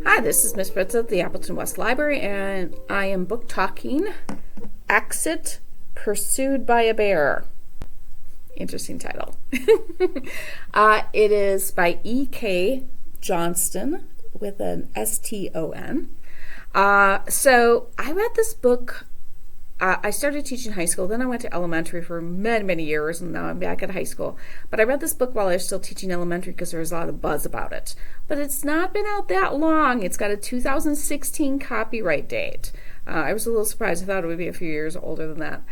Hi, this is Miss Fritz at the Appleton West Library, and I am book talking Exit Pursued by a Bear. Interesting title. It is by E.K. Johnston with an S-T-O-N. So I read this book. I started teaching high school, then I went to elementary for many, many years, and now I'm back at high school. But I read this book while I was still teaching elementary because there was a lot of buzz about it. But it's not been out that long. It's got a 2016 copyright date. I was a little surprised. I thought it would be a few years older than that.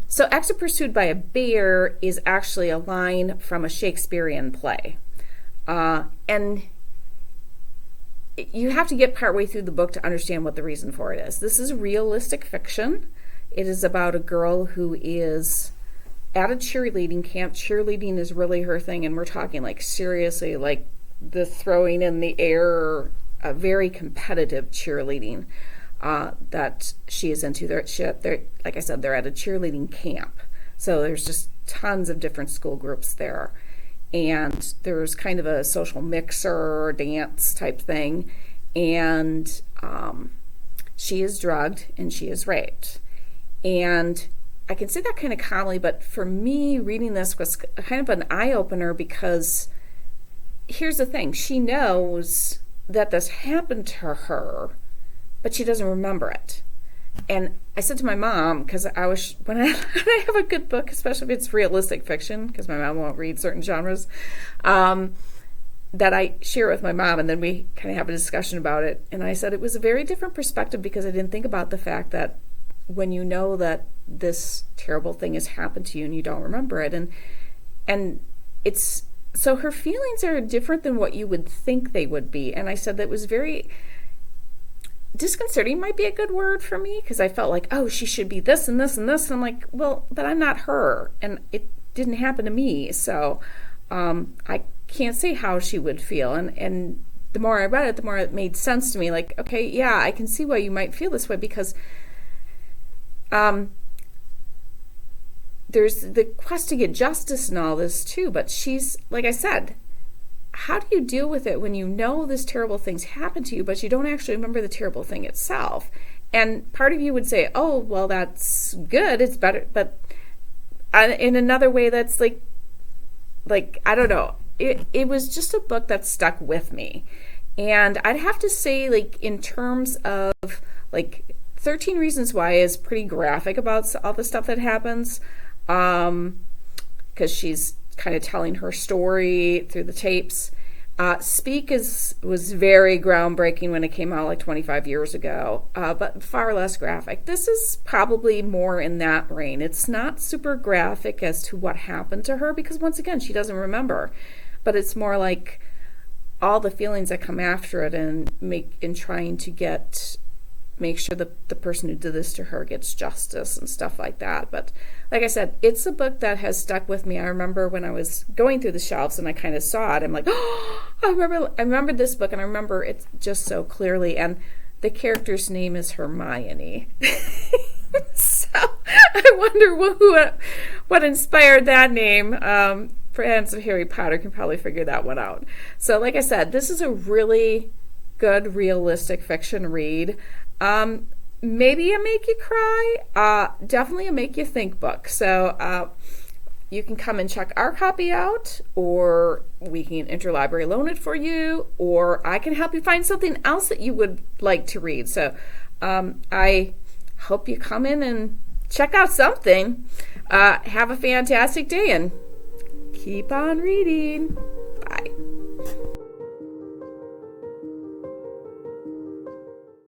So Exit Pursued by a Bear is actually a line from a Shakespearean play. And you have to get partway through the book to understand what the reason for it is. This is realistic fiction. It is about a girl who is at a cheerleading camp. Cheerleading is really her thing, and we're talking like seriously, like the throwing in the air, a very competitive cheerleading that she is into. They're, like I said, they're at a cheerleading camp. So there's just tons of different school groups there. And there's kind of a social mixer dance type thing. And she is drugged and she is raped. And I can say that kind of calmly, but for me, reading this was kind of an eye-opener because here's the thing. She knows that this happened to her, but she doesn't remember it. And I said to my mom, because when I have a good book, especially if it's realistic fiction, because my mom won't read certain genres, that I share with my mom, and then we kind of have a discussion about it. And I said it was a very different perspective because I didn't think about the fact that when you know that this terrible thing has happened to you and you don't remember it, and it's so her feelings are different than what you would think they would be. And I said that was very disconcerting might be a good word for me because I felt like, oh, she should be this and this and this. And I'm like, well, but I'm not her, and it didn't happen to me, so I can't say how she would feel. And the more I read it, the more it made sense to me. Like, okay, yeah, I can see why you might feel this way because there's the quest to get justice and all this too. But she's, like I said, how do you deal with it when you know this terrible thing's happened to you, but you don't actually remember the terrible thing itself? And part of you would say, oh, well, that's good. It's better. But in another way, that's like, I don't know. It was just a book that stuck with me. And I'd have to say, like, in terms of, like, 13 Reasons Why is pretty graphic about all the stuff that happens. Because she's kind of telling her story through the tapes. Speak was very groundbreaking when it came out like 25 years ago, but far less graphic. This is probably more in that reign. It's not super graphic as to what happened to her because, once again, she doesn't remember. But it's more like all the feelings that come after it and trying to make sure that the person who did this to her gets justice and stuff like that. But like I said, it's a book that has stuck with me. I remember when I was going through the shelves and I kind of saw it, I'm like, oh, I remember this book, and I remember it just so clearly. And the character's name is Hermione. So I wonder what inspired that name. Fans of Harry Potter can probably figure that one out. So like I said, this is a really good realistic fiction read. Maybe a make you cry, definitely a make you think book. So you can come and check our copy out, or we can interlibrary loan it for you, or I can help you find something else that you would like to read. So I hope you come in and check out something. Have a fantastic day and keep on reading.